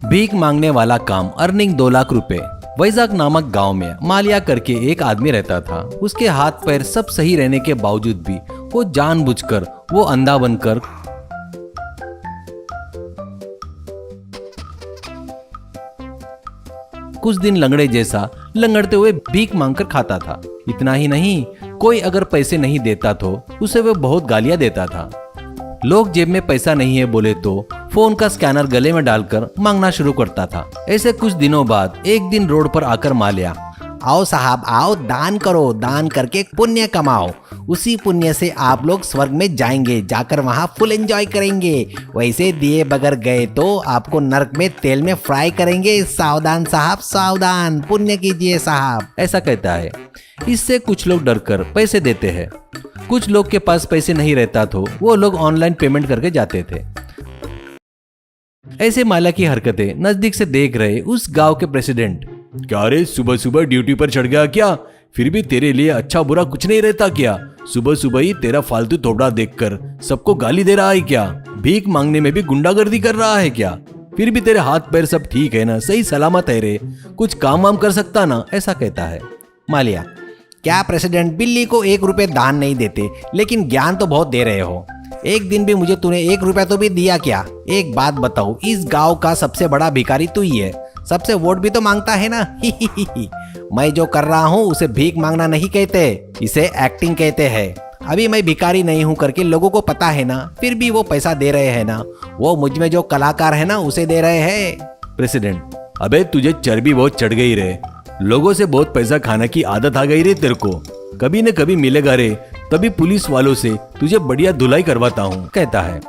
भीख मांगने वाला काम, अर्निंग 2 लाख रुपए। वैजाग नामक गांव में मालिया करके एक आदमी रहता था। उसके हाथ पैर सब सही रहने के बावजूद भी वो जानबूझकर वो अंधा बनकर कुछ दिन लंगड़े जैसा लंगड़ते हुए भीख मांगकर खाता था। इतना ही नहीं, कोई अगर पैसे नहीं देता तो उसे वो बहुत गालियां देता था। लोग जेब में पैसा नहीं है बोले तो फोन का स्कैनर गले में डालकर मांगना शुरू करता था। ऐसे कुछ दिनों बाद एक दिन रोड पर आकर मालिया, आओ साहब आओ, दान करो, दान करके पुण्य कमाओ, उसी पुण्य से आप लोग स्वर्ग में जाएंगे, जाकर वहाँ फुल एंजॉय करेंगे। वैसे दिए बगैर गए तो आपको नरक में तेल में फ्राई करेंगे। सावधान साहब सावधान, पुण्य कीजिए साहब, ऐसा कहता है। इससे कुछ लोग डरकर पैसे देते हैं। कुछ लोग के पास पैसे नहीं रहता तो वो लोग ऑनलाइन पेमेंट करके जाते थे। ऐसे मालिया की हरकतें नजदीक से देख रहे उस गांव के प्रेसिडेंट, क्या रे, सुबह सुबह ड्यूटी पर चढ़ गया क्या? फिर भी तेरे लिए अच्छा बुरा कुछ नहीं रहता क्या? सुबह सुबह ही तेरा फालतू थोबड़ा देखकर सबको गाली दे रहा है क्या? भीख मांगने में भी गुंडागर्दी कर रहा है क्या? फिर भी तेरे हाथ पैर सब ठीक है ना, सही सलामत है रे, कुछ काम वाम कर सकता ना, ऐसा कहता है। मालिया, क्या प्रेसिडेंट बिल्ली को 1 रुपए दान नहीं देते, लेकिन ज्ञान तो बहुत दे रहे हो। एक दिन भी मुझे तूने 1 रुपया तो भी दिया क्या? एक बात बताओ, इस गांव का सबसे बड़ा भिखारी तू ही है, सबसे वोट भी तो मांगता है ना। मैं जो कर रहा हूँ उसे भीख मांगना नहीं कहते, इसे एक्टिंग कहते हैं। अभी मैं भिखारी नहीं हूँ करके लोगों को पता है ना, फिर भी वो पैसा दे रहे हैं ना। वो मुझ में जो कलाकार है ना उसे दे रहे हैं। प्रेसिडेंट, अबे तुझे चर्बी बहुत चढ़ गई रे, लोगों से बहुत पैसा खाने की आदत आ गई रे तेरे को। कभी न कभी मिलेगा रे, तभी पुलिस वालों से तुझे बढ़िया धुलाई करवाता हूँ, कहता है।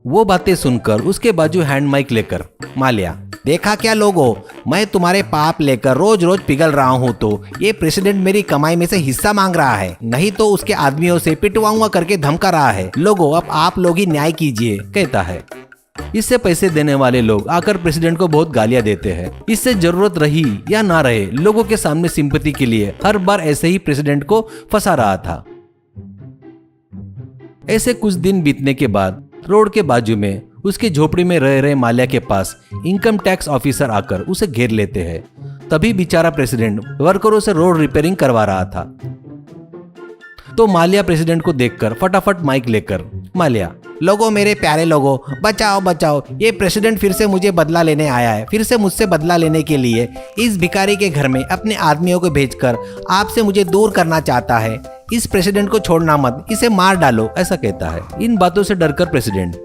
वो बातें सुनकर उसके बाजू हैंड माइक लेकर, मालिया, देखा क्या लोगों, मैं तुम्हारे पाप लेकर रोज रोज पिघल रहा हूँ तो ये प्रेसिडेंट मेरी कमाई में से हिस्सा मांग रहा है, नहीं तो उसके आदमियों से पिटवाऊंगा करके धमका रहा है। लोगों, अब आप लोग ही न्याय कीजिए, कहता है। इससे पैसे देने वाले लोग आकर प्रेसिडेंट को बहुत गालियां देते हैं। इससे जरूरत रही या ना रहे, लोगों के सामने सिंपैथी के लिए हर बार ऐसे ही प्रेसिडेंट को फंसा रहा था। ऐसे कुछ दिन बीतने के बाद रोड के बाजू में उसकी झोपड़ी में रह रहे मालिया के पास इनकम टैक्स ऑफिसर आकर उसे घेर लेते हैं। तभी बेचारा प्रेसिडेंट वर्करों से रोड रिपेयरिंग करवा रहा था। तो मालिया प्रेसिडेंट को देखकर फटाफट माइक लेकर, मालिया, लोगों, मेरे प्यारे लोगों, बचाओ बचाओ, ये प्रेसिडेंट फिर से मुझे बदला लेने आया है। फिर से मुझसे बदला लेने के लिए इस भिखारी के घर में अपने आदमियों को भेजकर आपसे मुझे दूर करना चाहता है। इस प्रेसिडेंट को छोड़ना मत, इसे मार डालो, ऐसा कहता है। इन बातों से डरकर प्रेसिडेंट,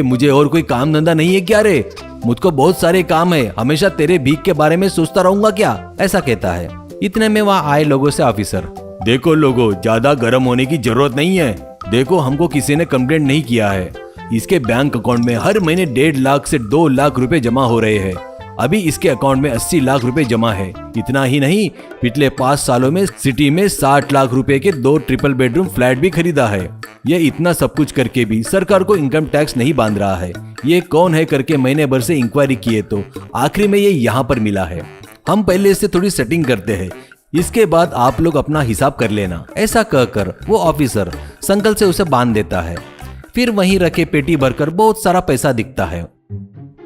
मुझे और कोई काम धंधा नहीं है क्या रे? मुझको बहुत सारे काम है, हमेशा तेरे भीख के बारे में सोचता रहूंगा क्या? ऐसा कहता है। इतने में वहाँ आए लोगों से ऑफिसर, देखो लोगों, ज्यादा गर्म होने की जरूरत नहीं है। देखो, हमको किसी ने कंप्लेंट नहीं किया है। इसके बैंक अकाउंट में हर महीने 1.5 लाख से 2 लाख रुपए जमा हो रहे हैं। अभी इसके अकाउंट में 80 लाख रुपए जमा है। इतना ही नहीं, पिछले 5 सालों में सिटी में 60 लाख रुपए के 2 ट्रिपल बेडरूम फ्लैट भी खरीदा है। ये इतना सब कुछ करके भी सरकार को इनकम टैक्स नहीं बांध रहा है। ये कौन है करके महीने भर से इंक्वायरी किए तो आखिरी में ये यहाँ पर मिला है। हम पहले इससे थोड़ी सेटिंग करते हैं, इसके बाद आप लोग अपना हिसाब कर लेना। ऐसा कहकर वो ऑफिसर संकल से उसे बांध देता है। फिर वहीं रखे पेटी भरकर बहुत सारा पैसा दिखता है।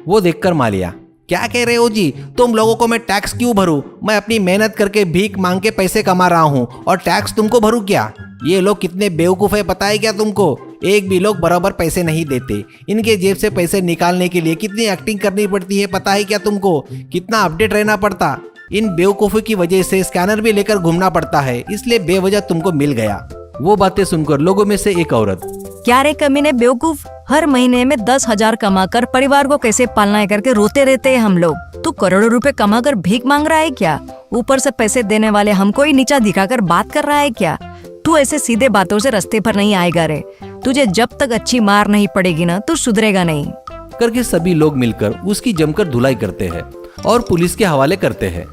वो देखकर मालिया, क्या कह रहे हो जी, तुम लोगों को मैं टैक्स क्यों भरूं? मैं अपनी मेहनत करके भीख मांग के पैसे कमा रहा हूं और टैक्स तुमको भरूं क्या? ये लोग कितने बेवकूफ है पता है क्या तुमको? एक भी लोग बराबर पैसे नहीं देते। इनके जेब से पैसे निकालने के लिए कितनी एक्टिंग करनी पड़ती है पता है क्या तुमको? कितना अपडेट रहना पड़ता। इन बेवकूफों की वजह से स्कैनर भी लेकर घूमना पड़ता है, इसलिए बेवजह तुमको मिल गया। वो बातें सुनकर लोगों में से एक औरत, क्या रे कमीने बेवकूफ, हर महीने में 10,000 कमाकर परिवार को कैसे पालना है करके रोते रहते हैं हम लोग। तू करोड़ों रुपए कमाकर भीख मांग रहा है क्या? ऊपर से पैसे देने वाले हमको ही नीचा दिखाकर बात कर रहा है क्या? तू ऐसे सीधे बातों से रास्ते पर नहीं आएगा रे। तुझे जब तक अच्छी मार नहीं पड़ेगी ना, तू सुधरेगा नहीं, करके सभी लोग मिलकर उसकी जमकर धुलाई करते हैं और पुलिस के हवाले करते हैं।